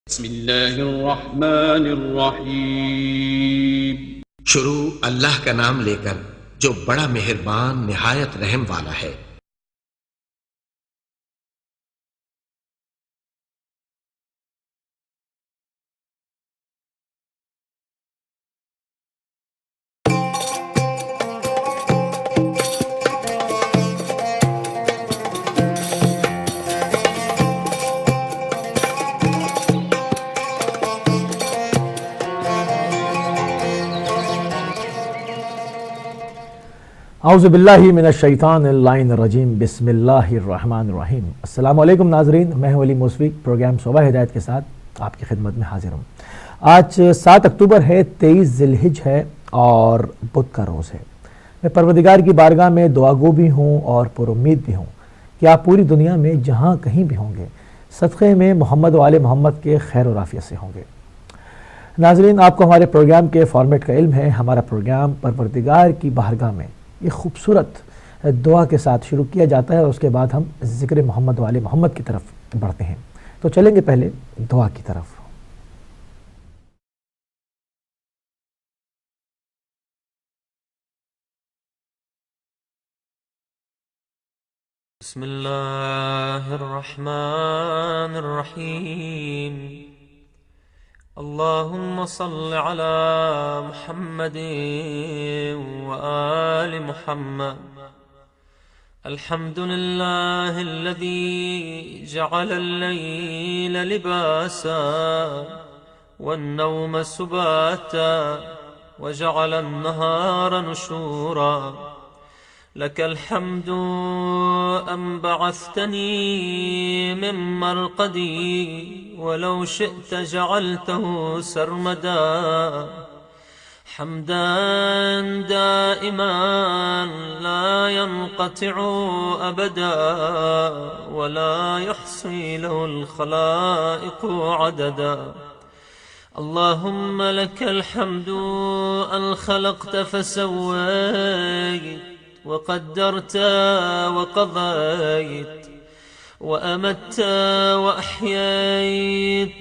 बिस्मिल्लाहिर्रहमानिर्रहीम। शुरू अल्लाह का नाम लेकर जो बड़ा मेहरबान निहायत रहम वाला है। औज़ुबिल्लाहि मिनश्शैतानिर्रजीम बिस्मिल्लाहिर्रहमानिर्रहीम। अस्सलाम वालेकुम नाज़रीन, मैं हूं अली मौसवी प्रोग्राम सुबह हिदायत के साथ आपकी खिदमत में हाजिर हूं। आज 7 अक्टूबर है, 23 ज़िलहिज है और बुध का रोज़ है। मैं परवरदिगार की बारगाह में दुआगो भी हूँ और पुरुम्मीद भी हूँ कि आप पूरी दुनिया में जहाँ कहीं भी होंगे सदक़े में मोहम्मद व आले मोहम्मद के खैर और आफियत से होंगे। नाज़रीन, आपको हमारे प्रोग्राम के फॉर्मेट का इल्म है। हमारा प्रोग्राम परवरदिगार की बारगाह में ये खूबसूरत दुआ के साथ शुरू किया जाता है और उसके बाद हम ज़िक्र मोहम्मद वाले मोहम्मद की तरफ बढ़ते हैं। तो चलेंगे पहले दुआ की तरफ। बिस्मिल्लाहिर्रहमानिर्रहीम। अल्लाहुम्मा सल्लि अला मुहम्मद व आलि मुहम्मद। अल्हम्दुलिल्लाहिल्लज़ी जअल अल-लैल लिबासा वन-नौम सुबाता व जअल अन-नहार नुशूरा। लकल हम्दु अन बअस्तनी मिन मरक़दी वलौ शिअत जअलतहु सरमदा। हम्दन दाइमन ला यनक़तिअ अबदा वला युहसी लहुल ख़लाइक़ु अददा। अल्लाहुम्मा लकल हम्दु अन ख़लक़त फसव्वयत वक़द्दरत वक़ज़यत वअमत्त वअह्ययत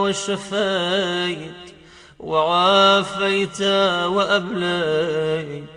वशफयत वआफ़यत वअबलयत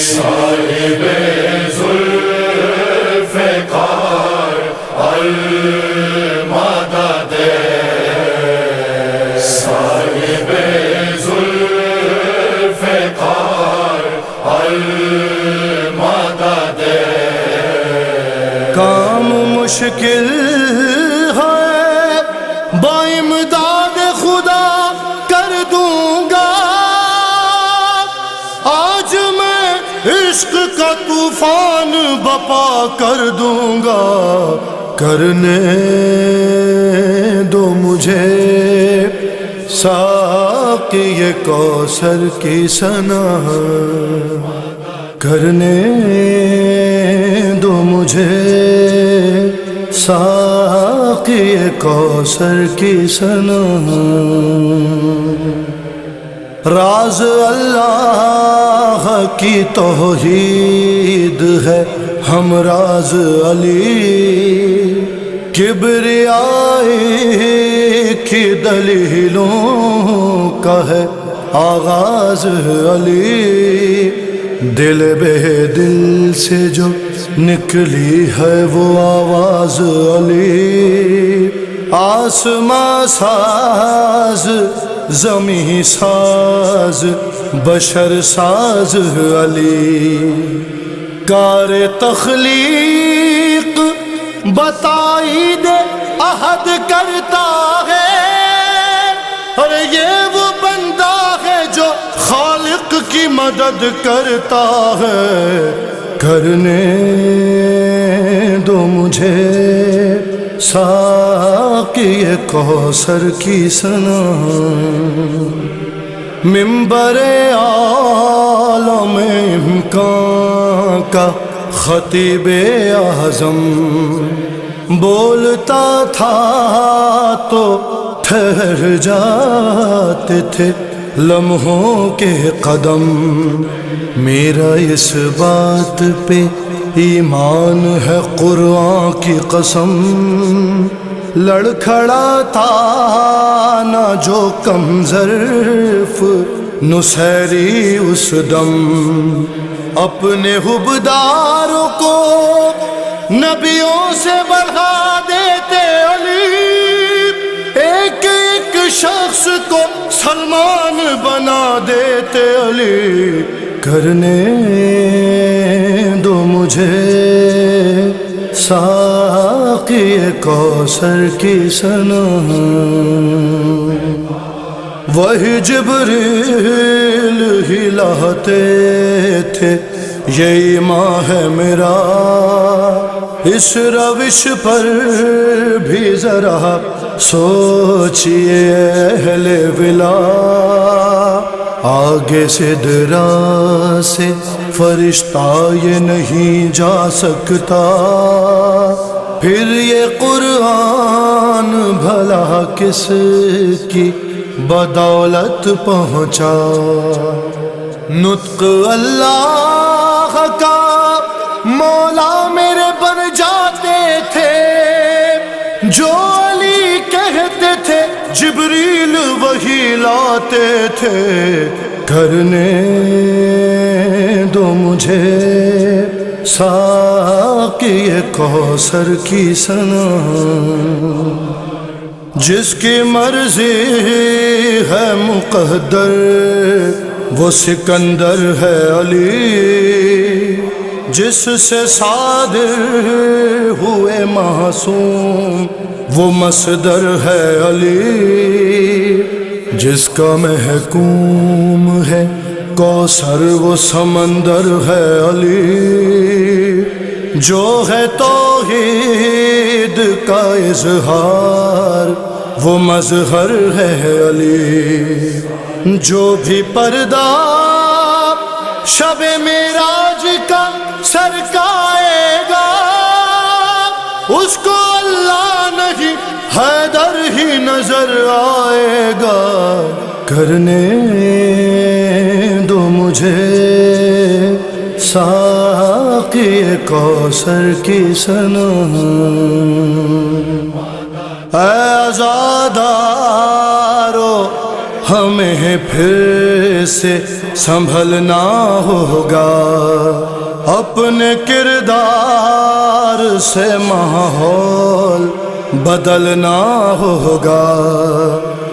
साहिब जुल्फ़ काम मुश्किल है, बाइमदाद खुदा कर दूंगा। आज मैं इश्क का तूफान बपा कर दूंगा। करने दो मुझे साक़ी ये कौसर की सना, करने दो मुझे साक़ी ये कौसर की सना। राज अल्लाह की तौहीद है, हम राज अली। किबरियाई की दलीलों का है आगाज अली। दिल बेदिल से जो निकली है वो आवाज अली। आसमां साज, ज़मीं साज, बशर साज अली। कार तख्लीक बताई दे अहद करता है, और ये वो बंदा है जो खालिक की मदद करता है। करने दो मुझे साक़ी ये कौसर की सना। मिंबरे आलम इम्कान का खतीबे आज़म बोलता था तो ठहर जाते थे लम्हों के कदम। मेरा इस बात पे ईमान है कुरान की कसम। लड़खड़ा था ना जो कम ज़र्फ़ नुसैरी उस दम। अपने हुबदारों को नबियों से बढ़ा देते अली। एक एक शख्स को सलमान बना देते अली। करने दो मुझे साक़ी ये कौसर की सना। वही जिब्रील हिलाते थे यही माँ है मेरा। इस रविश पर भी जरा सोचिए अहले विला। आगे सिदरा से फरिश्ता ये नहीं जा सकता। फिर ये कुरान भला किसकी बदौलत पहुँचा। नुत्क़ अल्लाह का मौला मेरे बन जाते थे। जो अली कहते थे जिब्रील वही लाते थे। करने दो मुझे साक़ी ये कौसर की सना। जिसकी मर्जी है मुक़द्दर वो सिकंदर है अली। जिससे सादिर हुए मासूम वो मसदर है अली। जिसका महकूम है कौसर वो समंदर है अली। जो है तौहीद का इज़हार वो मज़हर है अली। जो भी पर्दा शबे मेराज का सरकाएगा उसको अल्लाह नहीं हैदर ही नजर आएगा। करने दो मुझे साक़ी ये कौसर की सना। आज़ादारो हमें फिर से संभलना होगा। अपने किरदार से माहौल बदलना होगा।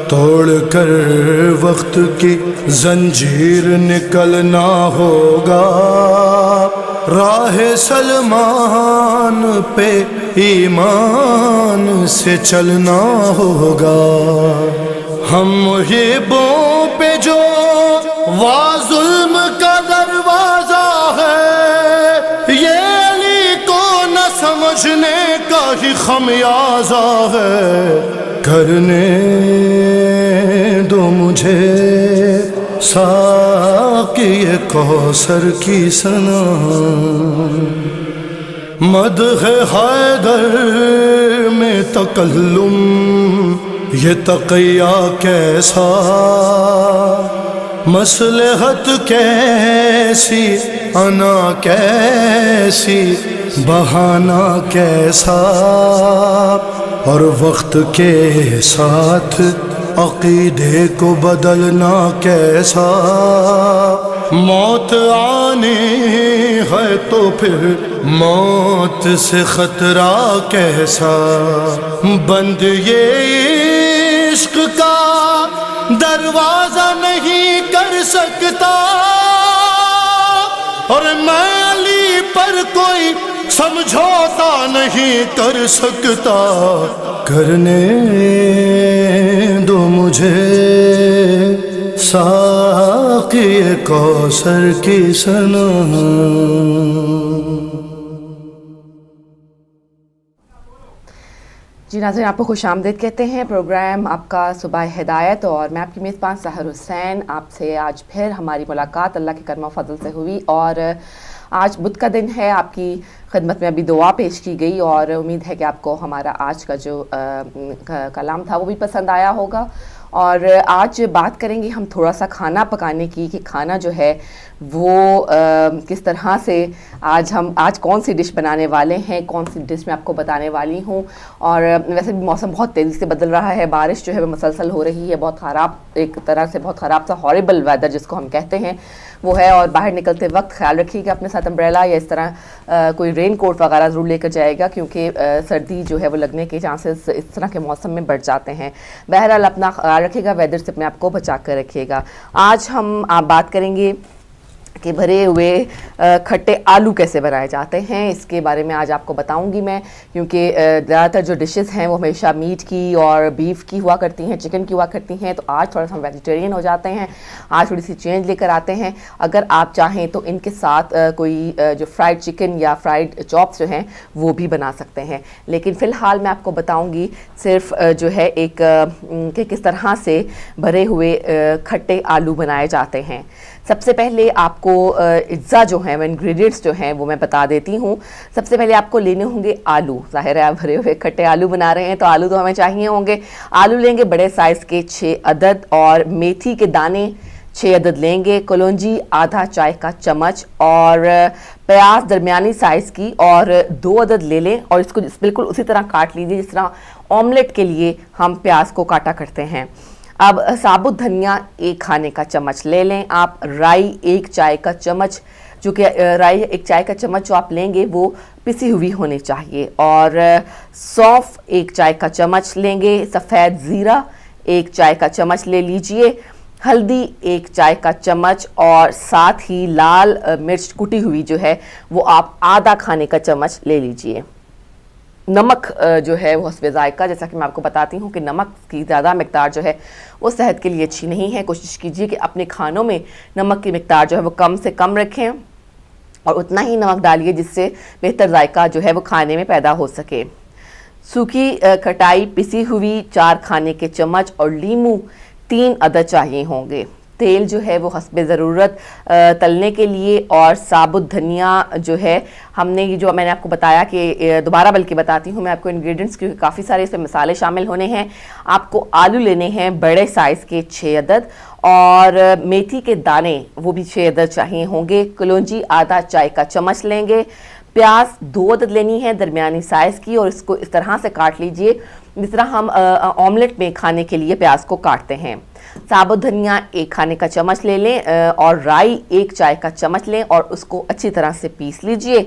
तोड़कर वक्त की जंजीर निकलना होगा। राह सलमान पे ईमान से चलना होगा। हम मुहिबों पे जो वाजुल्म का दरवाजा है, ये अली को न समझने का ही खमियाजा है। करने दो मुझे साक़ी कौसर की सना, मदह हैदर में तकल्लुम ये तक़िया कैसा, मसलहत कैसी अना कैसी बहाना कैसा, और वक्त के साथ अक़ीदे को बदलना कैसा। मौत आनी है तो फिर मौत से खतरा कैसा, बंद ये इश्क का दरवाजा नहीं कर सकता, और मैं अली पर कोई समझौता नहीं कर सकता। करने दो मुझे साक़ी कौसर की सना। जी नाज़रीन, आपको खुशामदीद कहते हैं प्रोग्राम आपका सुबह हिदायत, और मैं आपकी मेज़बान सहर हुसैन। आपसे आज फिर हमारी मुलाकात अल्लाह के करम फजल से हुई, और आज बुध का दिन है। आपकी खिदमत में अभी दुआ पेश की गई, और उम्मीद है कि आपको हमारा आज का जो कलाम था वो भी पसंद आया होगा। और आज बात करेंगे हम थोड़ा सा खाना पकाने की, कि खाना जो है वो किस तरह से आज कौन सी डिश बनाने वाले हैं, कौन सी डिश मैं आपको बताने वाली हूँ। और वैसे भी मौसम बहुत तेज़ी से बदल रहा है, बारिश जो है वो मुसलसल हो रही है, बहुत ख़राब, एक तरह से बहुत ख़राब सा हॉरिबल वेदर जिसको हम कहते हैं वो है। और बाहर निकलते वक्त ख्याल रखिएगा अपने साथ अम्ब्रेला या इस तरह कोई रेन कोट वगैरह ज़रूर लेकर जाएगा, क्योंकि सर्दी जो है वो लगने के चांसेस इस तरह के मौसम में बढ़ जाते हैं। बहरहाल अपना ख्याल रखिएगा, वेदर से अपने आप को बचा कर रखिएगा। आज हम बात करेंगे कि भरे हुए खट्टे आलू कैसे बनाए जाते हैं, इसके बारे में आज आपको बताऊंगी मैं, क्योंकि ज़्यादातर जो डिशेस हैं वो हमेशा मीट की और बीफ की हुआ करती हैं, चिकन की हुआ करती हैं। तो आज थोड़ा सा हम वेजिटेरियन हो जाते हैं, आज थोड़ी सी चेंज लेकर आते हैं। अगर आप चाहें तो इनके साथ कोई जो फ्राइड चिकन या फ्राइड चॉप्स जो हैं वो भी बना सकते हैं, लेकिन फ़िलहाल मैं आपको बताऊँगी सिर्फ जो है एक कि किस तरह से भरे हुए खट्टे आलू बनाए जाते हैं। सबसे पहले आपको अज्जा जो हैं, इंग्रेडिएंट्स जो हैं वो मैं बता देती हूँ। सबसे पहले आपको लेने होंगे आलू। ज़ाहिर है आप भरे हुए खट्टे आलू बना रहे हैं तो आलू तो हमें चाहिए होंगे। आलू लेंगे बड़े साइज़ के 6 अदद, और मेथी के दाने 6 अदद लेंगे। कलौंजी आधा चाय का चम्मच, और प्याज दरमियानी साइज़ की और 2 अदद ले लें, और इसको बिल्कुल उसी तरह काट लीजिए जिस तरह ऑमलेट के लिए हम प्याज को काटा करते हैं। अब साबुत धनिया 1 खाने का चम्मच ले लें आप। राई 1 चाय का चम्मच, जो कि राई 1 चाय का चम्मच जो आप लेंगे वो पिसी हुई होनी चाहिए। और सौंफ 1 चाय का चम्मच लेंगे। सफ़ेद ज़ीरा 1 चाय का चम्मच ले लीजिए। हल्दी 1 चाय का चम्मच, और साथ ही लाल मिर्च कुटी हुई जो है वो आप आधा खाने का चम्मच ले लीजिए। नमक जो है वो हस्बे ज़ायक़ा, जैसा कि मैं आपको बताती हूँ कि नमक की ज़्यादा मिक़दार जो है वो सेहत के लिए अच्छी नहीं है। कोशिश कीजिए कि अपने खानों में नमक की मिक़दार जो है वो कम से कम रखें, और उतना ही नमक डालिए जिससे बेहतर ज़ायक़ा जो है वो खाने में पैदा हो सके। सूखी खटाई पिसी हुई 4 खाने के चम्मच, और लीमू 3 अदद चाहिए होंगे। तेल जो है वो हस्बे ज़रूरत तलने के लिए, और साबुत धनिया जो है हमने ये जो मैंने आपको बताया कि दोबारा बल्कि बताती हूँ मैं आपको इंग्रेडिएंट्स, क्योंकि काफ़ी सारे इसमें मसाले शामिल होने हैं। आपको आलू लेने हैं बड़े साइज़ के 6 अदद, और मेथी के दाने वो भी 6 अदद चाहिए होंगे। कलौंजी आधा चाय का चम्मच लेंगे। प्याज 2 अदद लेनी है दरमियानी साइज़ की, और इसको इस तरह से काट लीजिए जिस तरह हम ऑमलेट में खाने के लिए प्याज को काटते हैं। साबुत धनिया 1 खाने का चम्मच ले लें, और राई 1 चाय का चम्मच लें और उसको अच्छी तरह से पीस लीजिए।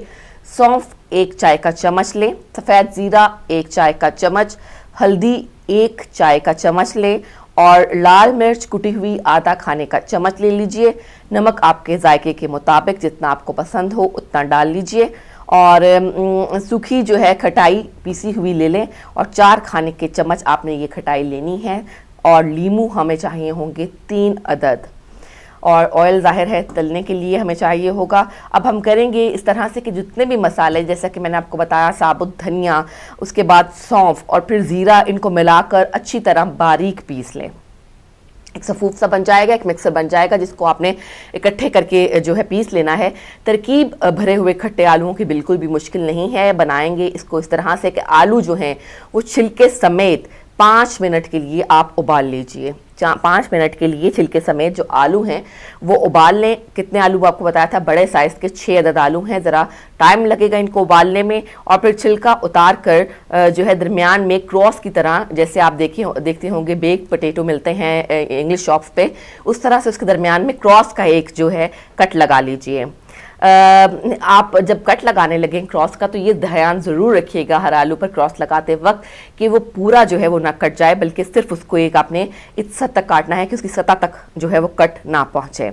सौंफ 1 चाय का चम्मच लें। सफ़ेद ज़ीरा 1 चाय का चम्मच। हल्दी 1 चाय का चम्मच लें, और लाल मिर्च कुटी हुई आधा खाने का चम्मच ले लीजिए। नमक आपके जायके के मुताबिक जितना आपको पसंद हो उतना डाल लीजिए। और सूखी जो है खटाई पीसी हुई ले लें और 4 खाने के चम्मच आपने ये खटाई लेनी है। और लीमू हमें चाहिए होंगे 3 अदद। और ऑयल ज़ाहिर है तलने के लिए हमें चाहिए होगा। अब हम करेंगे इस तरह से कि जितने भी मसाले, जैसा कि मैंने आपको बताया, साबुत धनिया, उसके बाद सौंफ और फिर ज़ीरा, इनको मिलाकर अच्छी तरह बारीक पीस लें। एक सफूफ सा बन जाएगा, एक मिक्सर बन जाएगा जिसको आपने इकट्ठे करके जो है पीस लेना है। तरकीब भरे हुए खट्टे आलूओं की बिल्कुल भी मुश्किल नहीं है। बनाएंगे इसको इस तरह से कि आलू जो हैं वो छिलके समेत 5 मिनट के लिए आप उबाल लीजिए। 5 मिनट के लिए छिलके समेत जो आलू हैं वो उबाल लें। कितने आलू आपको बताया था, बड़े साइज़ के 6 अदद आलू हैं। ज़रा टाइम लगेगा इनको उबालने में। और फिर छिलका उतार कर जो है दरमियान में क्रॉस की तरह, जैसे आप देखते होंगे बेक्ड पोटैटो मिलते हैं इंग्लिश शॉप्स पे, उस तरह से उसके दरमियान में क्रॉस का एक जो है कट लगा लीजिए। आप जब कट लगाने लगें क्रॉस का तो ये ध्यान ज़रूर रखिएगा हर आलू पर क्रॉस लगाते वक्त कि वो पूरा जो है वो ना कट जाए, बल्कि सिर्फ उसको एक आपने इस सतह तक काटना है कि उसकी सतह तक जो है वो कट ना पहुँचे।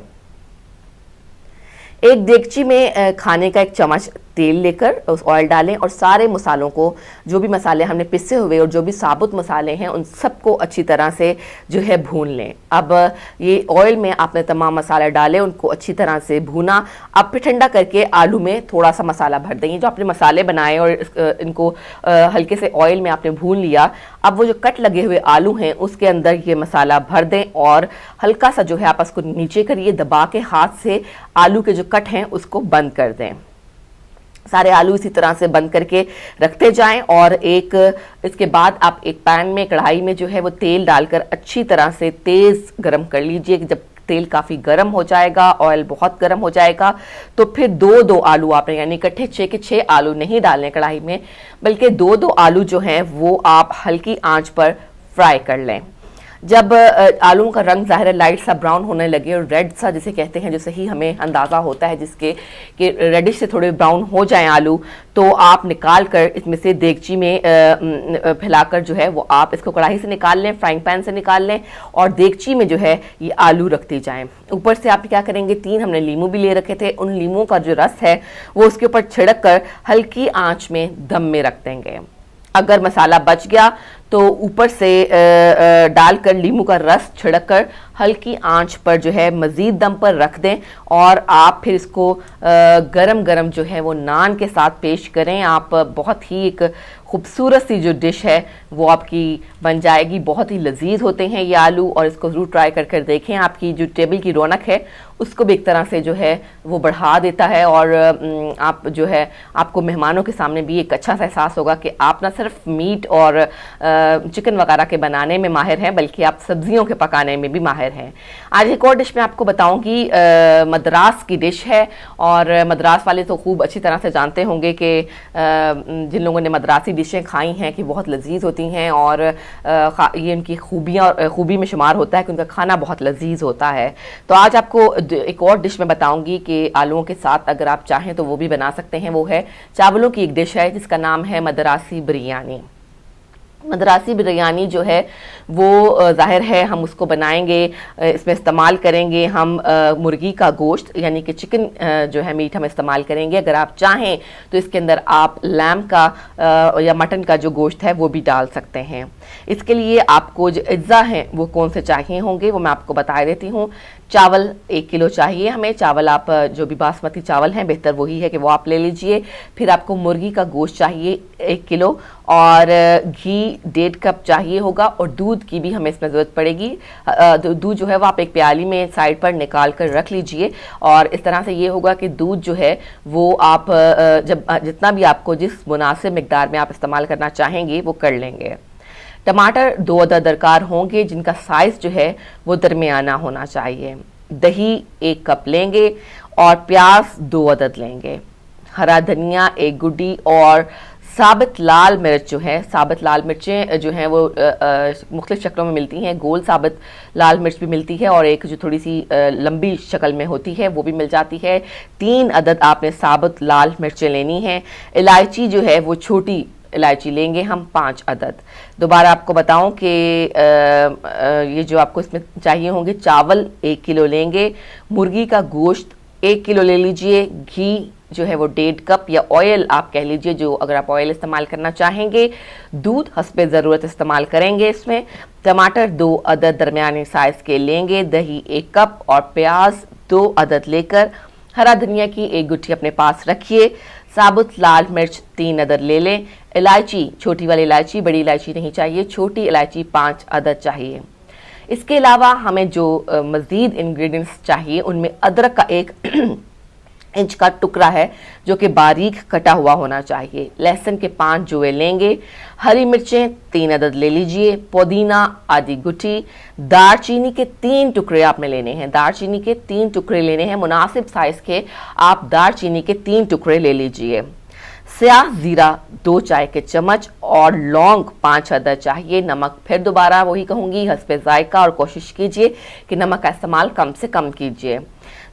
एक देगची में खाने का 1 चम्मच तेल लेकर उस ऑयल डालें और सारे मसालों को, जो भी मसाले हमने पिसे हुए और जो भी साबुत मसाले हैं, उन सबको अच्छी तरह से जो है भून लें। अब ये ऑयल में आपने तमाम मसाले डाले, उनको अच्छी तरह से भूना। अब फिर ठंडा करके आलू में थोड़ा सा मसाला भर दें। जो आपने मसाले बनाए और इनको हल्के से ऑयल में आपने भून लिया, अब वो जो कट लगे हुए आलू हैं उसके अंदर ये मसाला भर दें और हल्का सा जो है आप उसको नीचे करिए, दबा के हाथ से आलू के जो कट हैं उसको बंद कर दें। सारे आलू इसी तरह से बंद करके रखते जाएं। और इसके बाद आप एक पैन में, कढ़ाई में जो है वो तेल डालकर अच्छी तरह से तेज़ गरम कर लीजिए। जब तेल काफ़ी गर्म हो जाएगा, ऑयल बहुत गर्म हो जाएगा, तो फिर 2-2 आलू आपने, यानी इकट्ठे 6 के 6 आलू नहीं डालने कढ़ाई में, बल्कि 2-2 आलू जो हैं वो आप हल्की आंच पर फ्राई कर लें। जब आलू का रंग ज़ाहिर लाइट सा ब्राउन होने लगे और रेड सा जिसे कहते हैं, जो सही हमें अंदाज़ा होता है जिसके कि रेडिश से थोड़े ब्राउन हो जाएं आलू, तो आप निकाल कर इसमें से देगची में फैलाकर जो है वो आप इसको कढ़ाई से निकाल लें, फ्राइंग पैन से निकाल लें और देगची में जो है ये आलू रखते जाएं। ऊपर से आप क्या करेंगे, 3 हमने लीमू भी ले रखे थे, उन लीमू का जो रस है वो उसके ऊपर छिड़क कर हल्की आँच में दम में रख देंगे। अगर मसाला बच गया तो ऊपर से डालकर लीमू का रस छिड़क कर हल्की आंच पर जो है मज़ीद दम पर रख दें और आप फिर इसको गरम गरम जो है वो नान के साथ पेश करें। आप बहुत ही एक खूबसूरत सी जो डिश है वो आपकी बन जाएगी। बहुत ही लजीज होते हैं ये आलू और इसको ज़रूर ट्राई कर देखें। आपकी जो टेबल की रौनक है उसको भी एक तरह से जो है वो बढ़ा देता है और आप जो है आपको मेहमानों के सामने भी एक अच्छा सा एहसास होगा कि आप ना सिर्फ मीट और चिकन वगैरह के बनाने में माहिर हैं बल्कि आप सब्जियों के पकाने में भी माहिर हैं। आज एक और डिश मैं आपको बताऊंगी, मद्रास की डिश है और मद्रास वाले तो खूब अच्छी तरह से जानते होंगे कि जिन लोगों ने मद्रासी डिशें खाई हैं कि बहुत लजीज होती हैं और ये उनकी खूबी में शुमार होता है कि उनका खाना बहुत लजीज होता है। तो आज आपको एक और डिश मैं बताऊंगी कि आलूओं के साथ अगर आप चाहें तो वो भी बना सकते हैं। वो है चावलों की एक डिश है जिसका नाम है मद्रासी बिरयानी। मद्रासी बिरयानी जो है वो ज़ाहिर है हम उसको बनाएंगे, इसमें इस्तेमाल करेंगे हम मुर्गी का गोश्त यानी कि चिकन जो है मीट हम इस्तेमाल करेंगे। अगर आप चाहें तो इसके अंदर आप लैम का या मटन का जो गोश्त है वो भी डाल सकते हैं। इसके लिए आपको जो अज्जा हैं वो कौन से चाहिए होंगे वो मैं आपको बता देती हूँ। चावल 1 किलो चाहिए हमें। चावल आप जो भी बासमती चावल हैं बेहतर वही है कि वो आप ले लीजिए। फिर आपको मुर्गी का गोश्त चाहिए 1 किलो और घी 1.5 कप चाहिए होगा और दूध की भी हमें इसमें ज़रूरत पड़ेगी। दूध जो है वो आप एक प्याली में साइड पर निकाल कर रख लीजिए और इस तरह से ये होगा कि दूध जो है वो आप जब जितना भी आपको जिस मुनासिब मिकदार में आप इस्तेमाल करना चाहेंगे वो कर लेंगे। टमाटर 2 अदद दरकार होंगे जिनका साइज़ जो है वो दरमियाना होना चाहिए। दही 1 कप लेंगे और प्याज 2 अदद लेंगे। हरा धनिया 1 गुड्डी और साबित लाल मिर्च जो है, साबित लाल मिर्चें जो हैं वो मुख्तलिफ शक्लों में मिलती हैं। गोल साबित लाल मिर्च भी मिलती है और एक जो थोड़ी सी लंबी शक्ल में होती है वो भी मिल जाती है। 3 अदद आपने साबित लाल मिर्चें लेनी हैं। इलायची जो है वो छोटी इलायची लेंगे हम 5 अदद। दोबारा आपको बताऊं कि ये जो आपको इसमें चाहिए होंगे, चावल 1 किलो लेंगे, मुर्गी का गोश्त 1 किलो ले लीजिए, घी जो है वो 1.5 कप या ऑयल आप कह लीजिए, जो अगर आप ऑयल इस्तेमाल करना चाहेंगे, दूध हस्बे ज़रूरत इस्तेमाल करेंगे इसमें, टमाटर 2 अदद दरमियाने साइज़ के लेंगे, दही 1 कप और प्याज 2 अदद लेकर हरा धनिया की 1 गुट्ठी अपने पास रखिए, साबुत लाल मिर्च 3 अदद ले लें, इलायची छोटी वाली इलायची, बड़ी इलायची नहीं चाहिए, छोटी इलायची 5 अदद चाहिए। इसके अलावा हमें जो मज़ीद इंग्रेडिएंट्स चाहिए उनमें अदरक का 1 इंच का टुकड़ा है जो कि बारीक कटा हुआ होना चाहिए, लहसुन के 5 जुए लेंगे, हरी मिर्चें 3 अदद ले लीजिए, पुदीना आधी गुठी, दालचीनी के 3 टुकड़े आपने लेने हैं, दालचीनी के 3 टुकड़े लेने हैं, मुनासिब साइज़ के आप दालचीनी के 3 टुकड़े ले लीजिए, स्याह ज़ीरा 2 चाय के चम्मच और लौंग 5 अदद चाहिए। नमक फिर दोबारा वही कहूँगी, हस्बे जायका, और कोशिश कीजिए कि नमक का इस्तेमाल कम से कम कीजिए।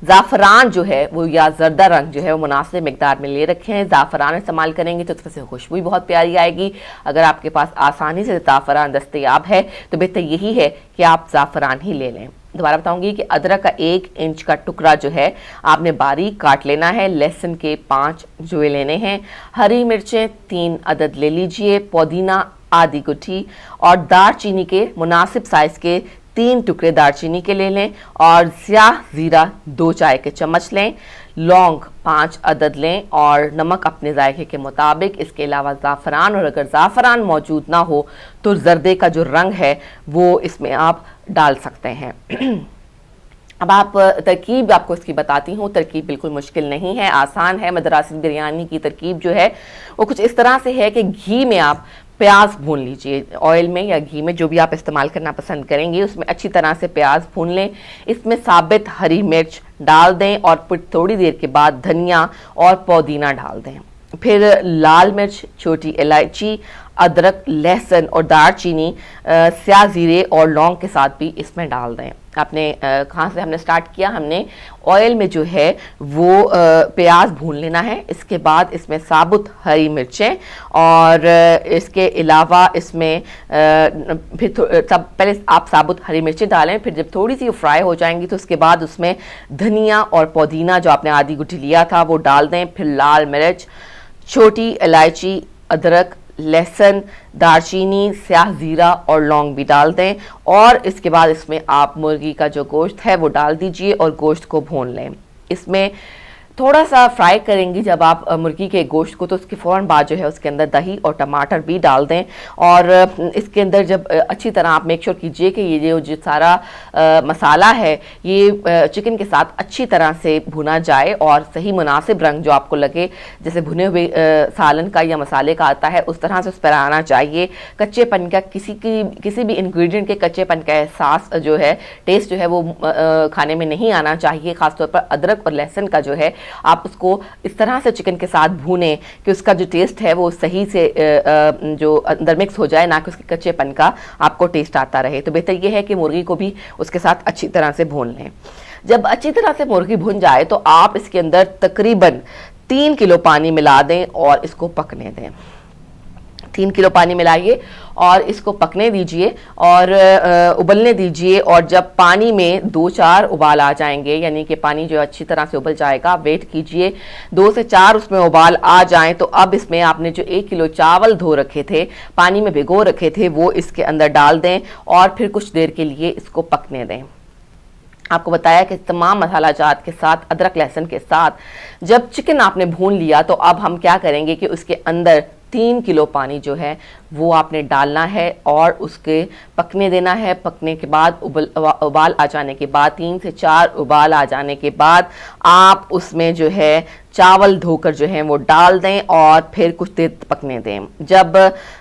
ज़ाफ़रान जो है वो या ज़रदा रंग जो है वो मुनासिब मिकदार में ले रखे हैं, ज़ाफ़रान इस्तेमाल करेंगे तो उससे खुशबू बहुत प्यारी आएगी। अगर आपके पास आसानी से ज़ाफ़रान दस्तयाब है तो बेहतर यही है कि आप ज़ाफ़रान ही ले लें। दोबारा बताऊंगी कि अदरक का 1 इंच का टुकड़ा जो है आपने बारीक काट लेना है, लहसुन के 5 जुए लेने हैं, हरी मिर्चें 3 अदद ले लीजिए, पुदीना आधी गुठी और दालचीनी के मुनासिब साइज़ के 3 टुकड़े दालचीनी के ले लें और स्याह ज़ीरा 2 चाय के चम्मच लें, लौंग 5 अदद लें और नमक अपने जायके के मुताबिक। इसके अलावा ज़ाफ़रान, और अगर ज़ाफ़रान मौजूद ना हो तो जर्दे का जो रंग है वो इसमें आप डाल सकते हैं। अब आप तरकीब आपको इसकी बताती हूँ, तरकीब बिल्कुल मुश्किल नहीं है, आसान है। मद्रासी बिरयानी की तरकीब जो है वो कुछ इस तरह से है कि घी में आप प्याज भून लीजिए, ऑयल में या घी में जो भी आप इस्तेमाल करना पसंद करेंगे, उसमें अच्छी तरह से प्याज भून लें, इसमें साबित हरी मिर्च डाल दें और फिर थोड़ी देर के बाद धनिया और पुदीना डाल दें, फिर लाल मिर्च, छोटी इलायची, अदरक, लहसुन और दालचीनी स्याह ज़ीरे और लौंग के साथ भी इसमें डाल दें। आपने कहाँ से हमने स्टार्ट किया, हमने ऑयल में जो है वो प्याज भून लेना है, इसके बाद इसमें साबुत हरी मिर्चें और इसके अलावा इसमें फिर सब पहले आप साबुत हरी मिर्चें डालें, फिर जब थोड़ी सी फ्राई हो जाएंगी तो उसके बाद उसमें धनिया और पुदीना जो आपने आधी गुठी लिया था वो डाल दें, फिर लाल मिर्च, छोटी इलायची, अदरक, लहसुन, दालचीनी, स्याह ज़ीरा और लौंग भी डाल दें और इसके बाद इसमें आप मुर्गी का जो गोश्त है वो डाल दीजिए और गोश्त को भून लें। इसमें थोड़ा सा फ्राई करेंगी जब आप मुर्गी के गोश्त को, तो उसके फ़ौरन बाद जो है उसके अंदर दही और टमाटर भी डाल दें और इसके अंदर जब अच्छी तरह आप मेक श्योर कीजिए कि ये जो सारा मसाला है ये चिकन के साथ अच्छी तरह से भुना जाए और सही मुनासिब रंग जो आपको लगे, जैसे भुने हुए सालन का या मसाले का आता है उस तरह से उस पर आना चाहिए। कच्चेपन का किसी भी इंग्रेडिएंट के कच्चेपन का एहसास जो है, टेस्ट जो है वो खाने में नहीं आना चाहिए। ख़ासतौर पर अदरक और लहसुन का जो है आप उसको इस तरह से चिकन के साथ भूनें कि उसका जो टेस्ट है वो सही से जो अंदर मिक्स हो जाए, ना कि उसके कच्चेपन का आपको टेस्ट आता रहे। तो बेहतर ये है कि मुर्गी को भी उसके साथ अच्छी तरह से भून लें। जब अच्छी तरह से मुर्गी भुन जाए तो आप इसके अंदर तकरीबन 3 किलो पानी मिला दें और इसको पकने दें। 3 किलो पानी मिलाइए और इसको पकने दीजिए और उबलने दीजिए और जब पानी में 2-4 उबाल आ जाएंगे, यानी कि पानी जो अच्छी तरह से उबल जाएगा, वेट कीजिए 2 से 4 उसमें उबाल आ जाएं तो अब इसमें आपने जो 1 किलो चावल धो रखे थे, पानी में भिगो रखे थे, वो इसके अंदर डाल दें और फिर कुछ देर के लिए इसको पकने दें। आपको बताया कि तमाम मसाला जात के साथ, अदरक लहसुन के साथ जब चिकन आपने भून लिया तो अब हम क्या करेंगे कि उसके अंदर 3 किलो पानी जो है वो आपने डालना है और उसके पकने देना है। पकने के बाद उबाल आ जाने के बाद 3 से 4 उबाल आ जाने के बाद आप उसमें जो है चावल धोकर जो है वो डाल दें और फिर कुछ देर पकने दें। जब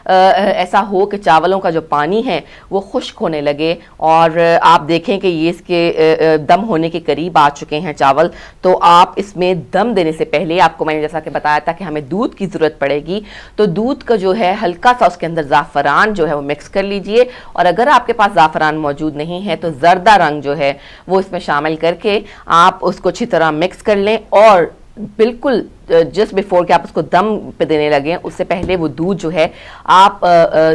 ऐसा हो कि चावलों का जो पानी है वो खुश्क होने लगे और आप देखें कि ये इसके दम होने के करीब आ चुके हैं चावल, तो आप इसमें दम देने से पहले, आपको मैंने जैसा कि बताया था कि हमें दूध की ज़रूरत पड़ेगी, तो दूध का जो है हल्का सा उसके अंदर ज़ाफ़रान जो है वो मिक्स कर लीजिए और अगर आपके पास ज़ाफ़रान मौजूद नहीं है तो जर्दा रंग जो है वो इसमें शामिल करके आप उसको अच्छी तरह मिक्स कर लें और बिल्कुल जस्ट बिफोर कि आप उसको दम पे देने लगे उससे पहले वो दूध जो है आप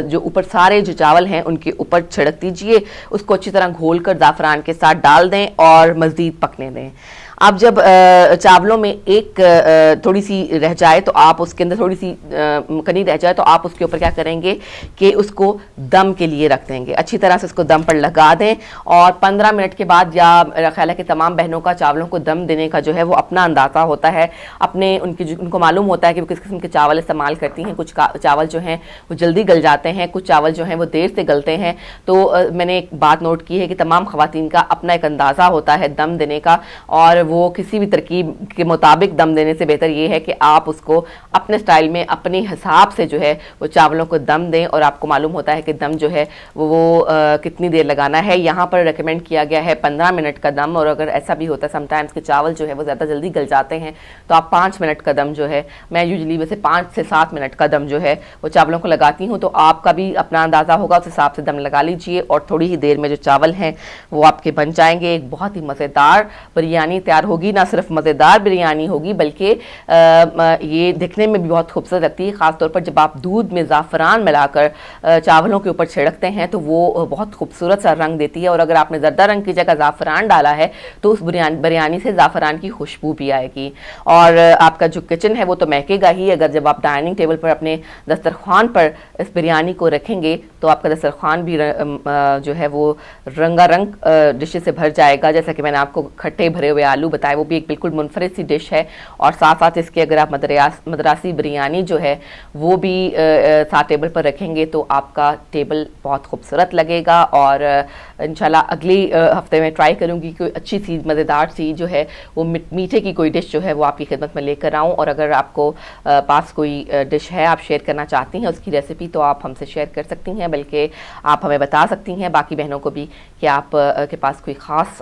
जो ऊपर सारे जो चावल हैं उनके ऊपर छिड़क दीजिए, उसको अच्छी तरह घोल कर ज़ाफ़रान के साथ डाल दें और मज़ीद पकने दें। आप जब चावलों में एक थोड़ी सी रह जाए तो आप उसके अंदर थोड़ी सी कनी रह जाए तो आप उसके ऊपर क्या करेंगे कि उसको दम के लिए रख देंगे, अच्छी तरह से उसको दम पर लगा दें और 15 मिनट के बाद, या मेरा ख्याल है कि तमाम बहनों का चावलों को दम देने का जो है वो अपना अंदाज़ा होता है, अपने उनको मालूम होता है कि वो किस किस्म के चावल इस्तेमाल करती हैं। कुछ चावल जो हैं वो जल्दी गल जाते हैं, कुछ चावल जो हैं वो देर से गलते हैं। तो मैंने एक बात नोट की है कि तमाम ख़वातीन का अपना एक अंदाज़ा होता है दम देने का, और वो किसी भी तरकीब के मुताबिक दम देने से बेहतर ये है कि आप उसको अपने स्टाइल में अपने हिसाब से जो है वो चावलों को दम दें, और आपको मालूम होता है कि दम जो है वो कितनी देर लगाना है। यहाँ पर रेकमेंड किया गया है 15 मिनट का दम, और अगर ऐसा भी होता है समटाइम्स के चावल जो है वो ज़्यादा जल्दी गल जाते हैं तो आप 5 मिनट का दम जो है, मैं यूजुअली वैसे 5 से 7 मिनट का दम जो है वो चावलों को लगाती हूँ, तो आपका भी अपना अंदाज़ा होगा, उस हिसाब से दम लगा लीजिए और थोड़ी ही देर में जो चावल हैं वो आपके बन जाएंगे। एक बहुत ही मज़ेदार बिरयानी तैयार होगी। ना सिर्फ मज़ेदार बिरयानी होगी बल्कि ये दिखने में भी बहुत खूबसूरत लगती है, ख़ासतौर पर जब आप दूध में ज़ाफ़रान मिलाकर चावलों के ऊपर छिड़कते हैं तो वो बहुत खूबसूरत सा रंग देती है। और अगर आपने ज़र्दा रंग की जगह ज़ाफ़रान डाला है तो उस बिरयानी से ज़ाफ़रान की खुशबू भी आएगी, और आपका जो किचन है वो तो महकेगा ही। अगर जब आप डाइनिंग टेबल पर अपने दस्तरखान पर इस बिरयानी को रखेंगे तो आपका दस्तरखान भी जो है वो रंगारंग डिशेस से भर जाएगा। जैसा कि मैंने आपको खट्टे भरे हुए आलू बताए, वो भी एक बिल्कुल मुनफरिद सी डिश है, और साथ साथ इसके अगर आप मद्रासी बिरयानी जो है वो भी साथ टेबल पर रखेंगे तो आपका टेबल बहुत खूबसूरत लगेगा। और इंशाल्लाह अगली हफ्ते में ट्राई करूँगी कोई अच्छी सी मज़ेदार सी जो है वो मीठे की कोई डिश जो है वो आपकी खिदमत में लेकर आऊँ। और अगर आपको पास कोई डिश है आप शेयर करना चाहती हैं उसकी रेसिपी, तो आप हमसे शेयर कर सकती हैं, बल्कि आप हमें बता सकती हैं बाकी बहनों को भी कि आप के पास कोई ख़ास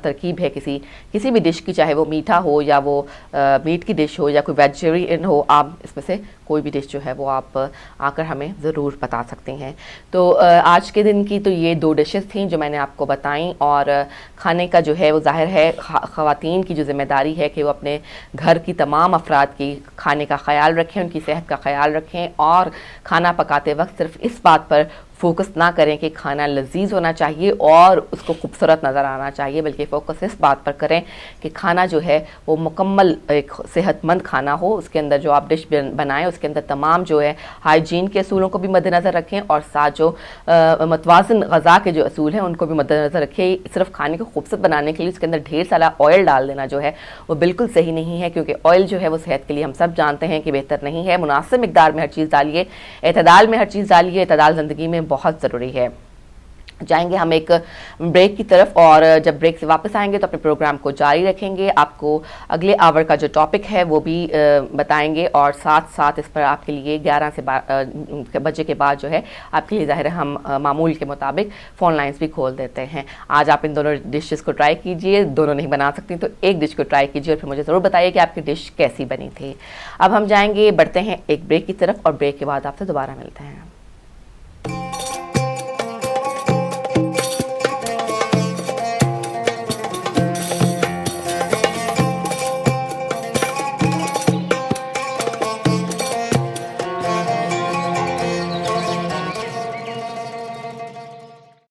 तरकीब है किसी भी डिश की, चाहे वो मीठा हो या वो मीट की डिश हो या कोई वेजिटेरियन हो, आप इसमें से कोई भी डिश जो है वो आप आकर हमें ज़रूर बता सकते हैं। तो आज के दिन की तो ये 2 डिशेस थी जो मैंने आपको बताई, और खाने का जो है वो ज़ाहिर है ख़वातीन की जो ज़िम्मेदारी है कि वो अपने घर की तमाम अफराद की खाने का ख़याल रखें, उनकी सेहत का ख़याल रखें, और खाना पकाते वक्त सिर्फ इस बात पर फोकस ना करें कि खाना लजीज होना चाहिए और उसको खूबसूरत नज़र आना चाहिए, बल्कि फ़ोकस इस बात पर करें कि खाना जो है वो मुकम्मल एक सेहतमंद खाना हो। उसके अंदर जो आप डिश बनाएं उसके अंदर तमाम जो है हाइजीन के असूलों को भी मद्देनज़र रखें, और साथ जो मतवाज़न ग़ज़ा के जो असूल हैं उनको भी मद्देनज़र रखें। सिर्फ खाने को खूबसूरत बनाने के लिए उसके अंदर ढेर सारा ऑयल डाल देना जो है वो बिल्कुल सही नहीं है, क्योंकि ऑयल जो है वो सेहत के लिए हम सब जानते हैं कि बेहतर नहीं है। मुनासिब मिकदार में हर चीज़ डालिए, एतदाल में हर चीज़ डालिए, एतदाल ज़िंदगी में बहुत ज़रूरी है। जाएंगे हम एक ब्रेक की तरफ, और जब ब्रेक से वापस आएंगे तो अपने प्रोग्राम को जारी रखेंगे। आपको अगले आवर का जो टॉपिक है वो भी बताएंगे, और साथ साथ इस पर आपके लिए 11 से बजे के बाद जो है आपके लिए ज़ाहिर हम मामूल के मुताबिक फ़ोन लाइन्स भी खोल देते हैं। आज आप इन दोनों डिशेस को ट्राई कीजिए, दोनों नहीं बना सकती तो एक डिश को ट्राई कीजिए और फिर मुझे ज़रूर बताइए कि आपकी डिश कैसी बनी थी। अब हम जाएंगे, बढ़ते हैं एक ब्रेक की तरफ, और ब्रेक के बाद आपसे दोबारा मिलते हैं।